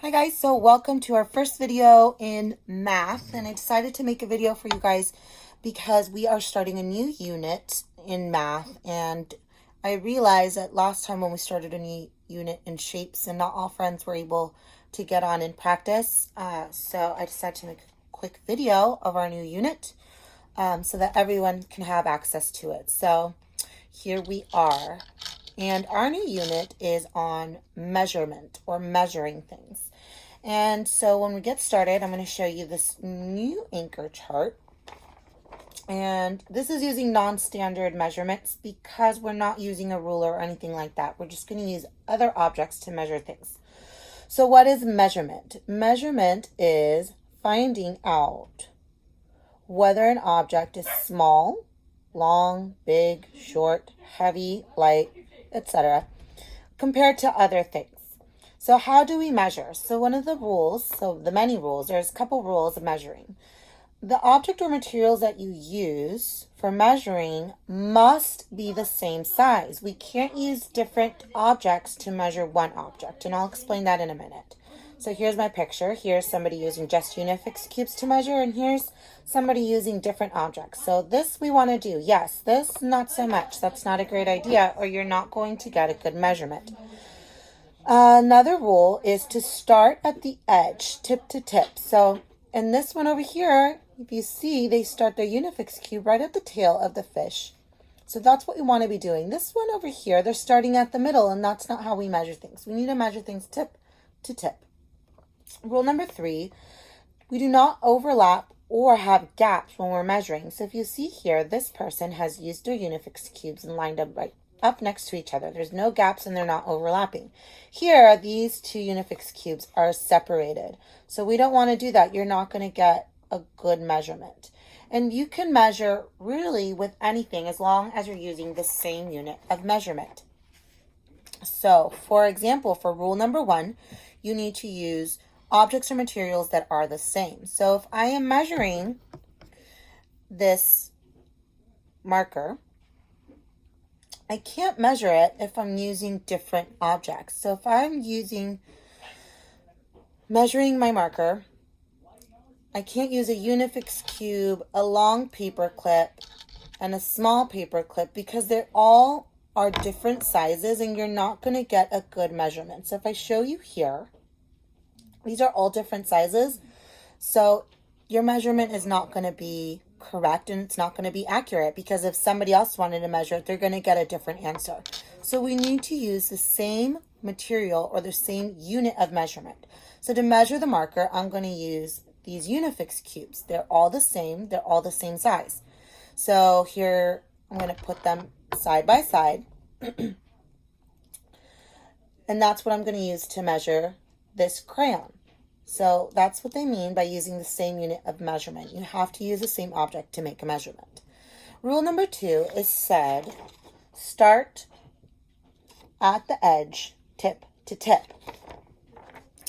Hi guys, so welcome to our first video in math, and I decided to make a video for you guys because we are starting a new unit in math, and I realized that last time when we started a new unit in shapes and not all friends were able to get on and practice, so I decided to make a quick video of our new unit so that everyone can have access to it. So here we are. And our new unit is on measurement or measuring things. And so when we get started, I'm going to show you this new anchor chart. And this is using non-standard measurements because we're not using a ruler or anything like that. We're just going to use other objects to measure things. So what is measurement? Measurement is finding out whether an object is small, long, big, short, heavy, light, etc., compared to other things. So how do we measure? So one of the rules, so the many rules, there's a couple rules of measuring. The object or materials that you use for measuring must be the same size. We can't use different objects to measure one object, and I'll explain that in a minute. So here's my picture. Here's somebody using just Unifix cubes to measure, and here's somebody using different objects. So this we want to do. Yes, this not so much. That's not a great idea, or you're not going to get a good measurement. Another rule is to start at the edge, tip to tip. So in this one over here, if you see, they start their Unifix cube right at the tail of the fish. So that's what we want to be doing. This one over here, they're starting at the middle, and that's not how we measure things. We need to measure things tip to tip. Rule number 3, we do not overlap or have gaps when we're measuring. So if you see here, this person has used their Unifix cubes and lined up right up next to each other. There's no gaps and they're not overlapping. Here, these two Unifix cubes are separated. So we don't want to do that. You're not going to get a good measurement. And you can measure really with anything as long as you're using the same unit of measurement. So, for example, for rule number 1, you need to use objects or materials that are the same. So if I am measuring this marker, I can't measure it if I'm using different objects. So if I'm measuring my marker, I can't use a Unifix cube, a long paper clip, and a small paper clip because they're all are different sizes and you're not going to get a good measurement. So if I show you here, these are all different sizes. So your measurement is not going to be correct and it's not going to be accurate because if somebody else wanted to measure it, they're going to get a different answer. So we need to use the same material or the same unit of measurement. So to measure the marker, I'm going to use these Unifix cubes. They're all the same. They're all the same size. So here I'm going to put them side by side. And that's what I'm going to use to measure this crayon. So that's what they mean by using the same unit of measurement. You have to use the same object to make a measurement. Rule number 2 is said, start at the edge, tip to tip.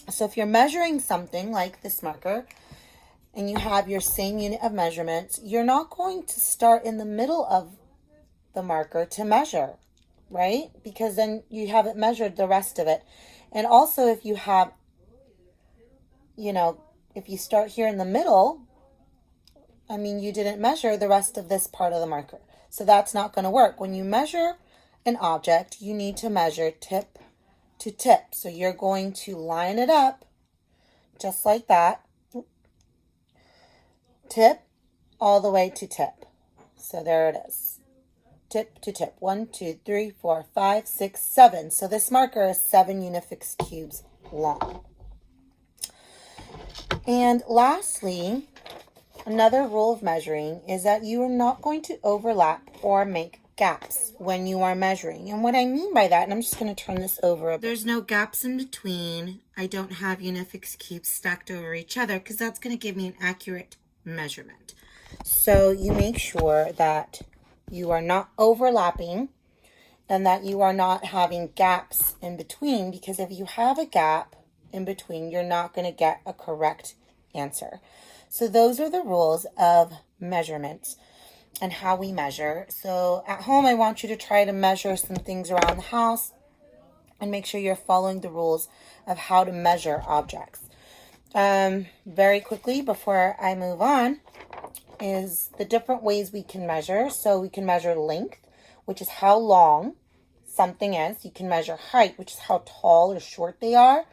So if you're measuring something like this marker and you have your same unit of measurements, you're not going to start in the middle of the marker to measure, right? Because then you haven't measured the rest of it. And also if you have if you start here in the middle, you didn't measure the rest of this part of the marker. So that's not going to work. When you measure an object, you need to measure tip to tip. So you're going to line it up just like that. Tip all the way to tip. So there it is. Tip to tip. 1, 2, 3, 4, 5, 6, 7. So this marker is 7 Unifix cubes long. And lastly, another rule of measuring is that you are not going to overlap or make gaps when you are measuring. And what I mean by that, and I'm just going to turn this over a bit. There's no gaps in between. I don't have Unifix cubes stacked over each other because that's going to give me an accurate measurement. So you make sure that you are not overlapping and that you are not having gaps in between, because if you have a gap in between, you're not going to get a correct answer. So those are the rules of measurements and how we measure. So at home, I want you to try to measure some things around the house. and make sure you're following the rules of how to measure objects. Very quickly, before I move on, is the different ways we can measure. So we can measure length, which is how long something is. You can measure height, which is how tall or short they are.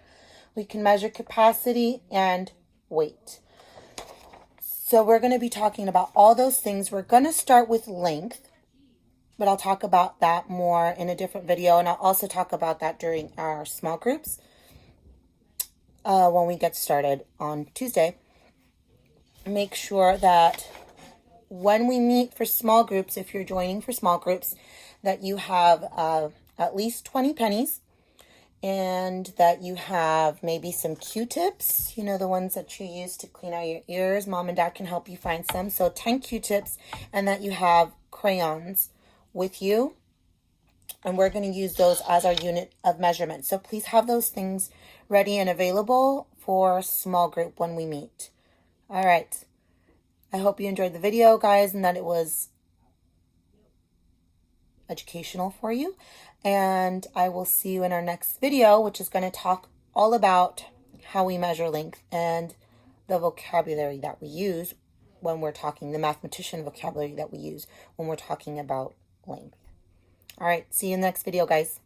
We can measure capacity and weight. So we're going to be talking about all those things. We're going to start with length, but I'll talk about that more in a different video, and I'll also talk about that during our small groups when we get started on Tuesday. Make sure that when we meet for small groups, if you're joining for small groups, that you have at least 20 pennies, and that you have maybe some Q-tips, you know, the ones that you use to clean out your ears. Mom and Dad can help you find some. So 10 Q-tips, and that you have crayons with you. And we're going to use those as our unit of measurement. So please have those things ready and available for small group when we meet. All right. I hope you enjoyed the video, guys, and that it was educational for you. And I will see you in our next video, which is going to talk all about how we measure length and the vocabulary that we use when we're talking, the mathematician vocabulary that we use when we're talking about length. All right, see you in the next video, guys.